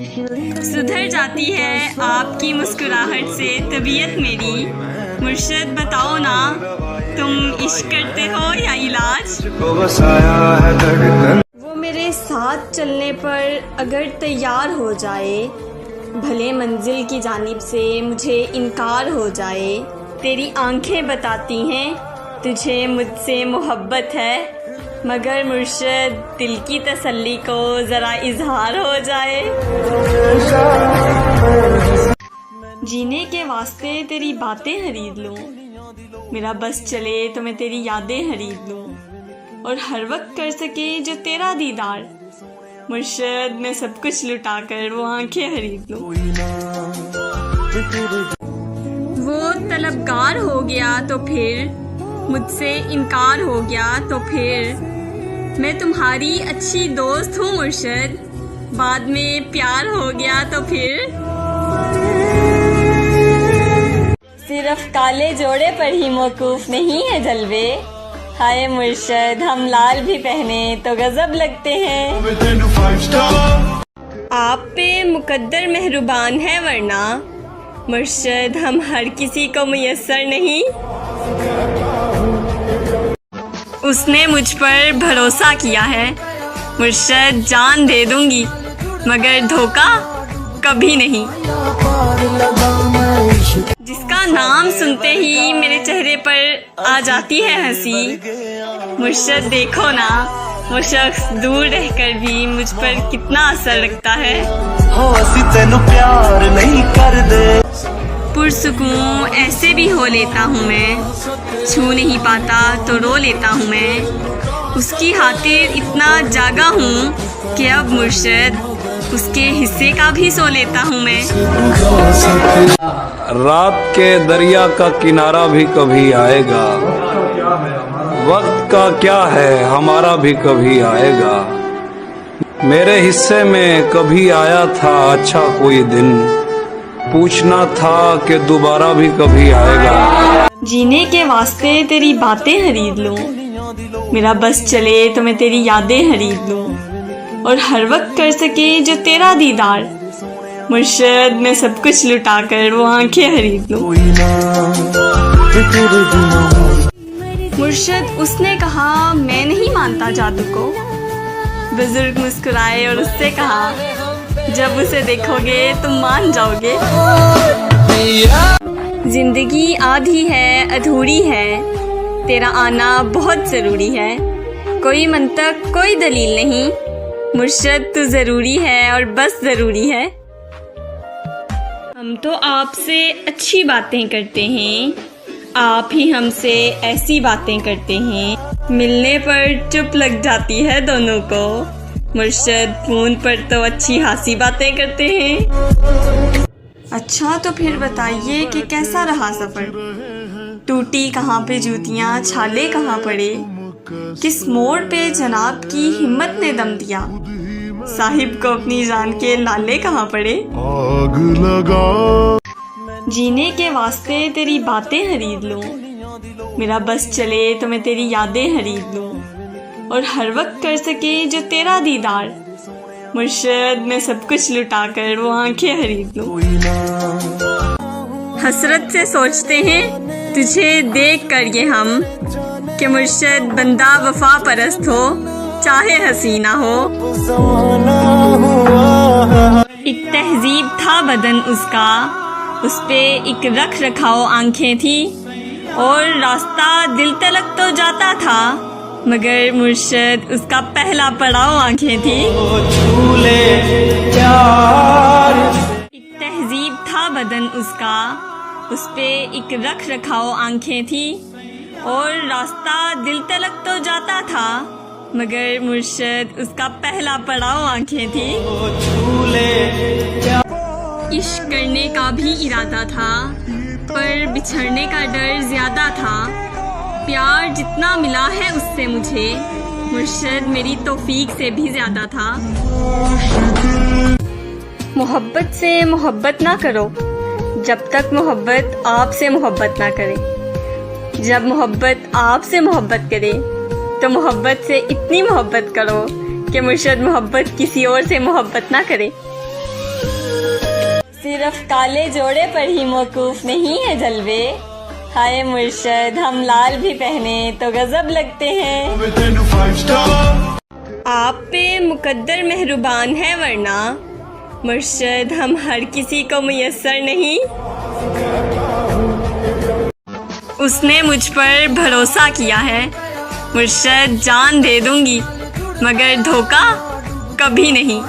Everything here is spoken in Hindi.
सुधर जाती है आपकी मुस्कुराहट से तबीयत मेरी। मुर्शद बताओ ना, तुम इश्क करते हो या इलाज? वो मेरे साथ चलने पर अगर तैयार हो जाए, भले मंजिल की जानिब से मुझे इनकार हो जाए। तेरी आंखें बताती हैं तुझे मुझसे मोहब्बत है, मगर मुर्शद दिल की तसल्ली को ज़रा इजहार हो जाए। जीने के वास्ते तेरी बातें खरीद लूँ, मेरा बस चले तो मैं तेरी यादें खरीद लूँ, और हर वक्त कर सके जो तेरा दीदार। मुर्शद मैं सब कुछ लुटा कर वो आंखें खरीद लूँ। वो तलबगार हो गया तो फिर, मुझसे इनकार हो गया तो फिर, मैं तुम्हारी अच्छी दोस्त हूँ मुर्शद, बाद में प्यार हो गया तो फिर। सिर्फ काले जोड़े पर ही मौकूफ नहीं है जलवे, हाय मुर्शद हम लाल भी पहने तो गजब लगते हैं। आप पे मुकद्दर मेहरबान है वरना, मुर्शद हम हर किसी को मुयस्सर नहीं। उसने मुझ पर भरोसा किया है, मुर्शद जान दे दूंगी, मगर धोखा कभी नहीं। जिसका नाम सुनते ही मेरे चेहरे पर आ जाती है हंसी, मुर्शद देखो ना वो शख्स दूर रहकर भी मुझ पर कितना असर रखता है। प्यार नहीं कर दे पुरसुकून ऐसे भी हो लेता हूँ मैं, छू नहीं पाता तो रो लेता हूँ मैं। उसकी खातिर इतना जागा हूँ कि अब मुर्शद उसके हिस्से का भी सो लेता हूँ मैं। रात के दरिया का किनारा भी कभी आएगा, वक्त का क्या है हमारा भी कभी आएगा। मेरे हिस्से में कभी आया था अच्छा कोई दिन, पूछना था कि दोबारा भी कभी आएगा। जीने के वास्ते तेरी बातें खरीद लूँ, मेरा बस चले तो मैं तेरी यादें खरीद लूँ, और हर वक्त कर सके जो तेरा दीदार। मुर्शद मैं सब कुछ लुटा कर वो आंखें खरीद लूँ। मुर्शद उसने कहा मैं नहीं मानता जादू को। बुजुर्ग मुस्कुराए और उससे कहा जब उसे देखोगे तुम मान जाओगे। जिंदगी आधी है अधूरी है, तेरा आना बहुत ज़रूरी है। कोई मंतक कोई दलील नहीं, मुर्शद तू ज़रूरी है और बस ज़रूरी है। हम तो आपसे अच्छी बातें करते हैं, आप ही हमसे ऐसी बातें करते हैं। मिलने पर चुप लग जाती है दोनों को, मुर्शद फोन पर तो अच्छी खासी बातें करते हैं। अच्छा तो फिर बताइए कि कैसा रहा सफ़र? टूटी कहाँ पे जूतियाँ, छाले कहाँ पड़े, किस मोड़ पे जनाब की हिम्मत ने दम दिया, साहिब को अपनी जान के लाले कहाँ पड़े। आग लगा जीने के वास्ते तेरी बातें खरीद लूँ, मेरा बस चले तो मैं तेरी यादें खरीद लूँ, और हर वक्त कर सके जो तेरा दीदार। मुर्शद मैं सब कुछ लुटा कर वो आंखें खरीद लूँ। हसरत से सोचते हैं तुझे देख कर ये हम, कि मुर्शद बंदा वफा परस्त हो चाहे हसीना हो। एक तहजीब था बदन उसका, उस पे एक रख रखाओ आंखें थी, और रास्ता दिल तलक तो जाता था, मगर मुर्शद उसका पहला पड़ाव आंखें थी। एक तहजीब था बदन उसका, उस पे एक रख रखाओ आंखें थी, और रास्ता दिल तलक तो जाता था, मगर मुर्शद उसका पहला पड़ाव आंखें थी। इश्क करने का भी इरादा था, पर बिछड़ने का डर ज्यादा था। प्यार जितना मिला है उससे मुझे, मुर्शद मेरी तौफीक से भी ज्यादा था। मोहब्बत से मोहब्बत ना करो जब तक मोहब्बत आपसे मोहब्बत ना करे। जब मोहब्बत आपसे मोहब्बत करे तो मोहब्बत से इतनी मोहब्बत करो कि मुर्शद मोहब्बत किसी और से मोहब्बत ना करे। सिर्फ काले जोड़े पर ही मौकूफ नहीं है जलवे। हाय मुर्शद, हम लाल भी पहने तो गजब लगते हैं। आप पे मुकद्दर मेहरबान है वरना मुर्शद हम हर किसी को मुयस्सर नहीं। उसने मुझ पर भरोसा किया है मुर्शद, जान दे दूंगी मगर धोखा कभी नहीं।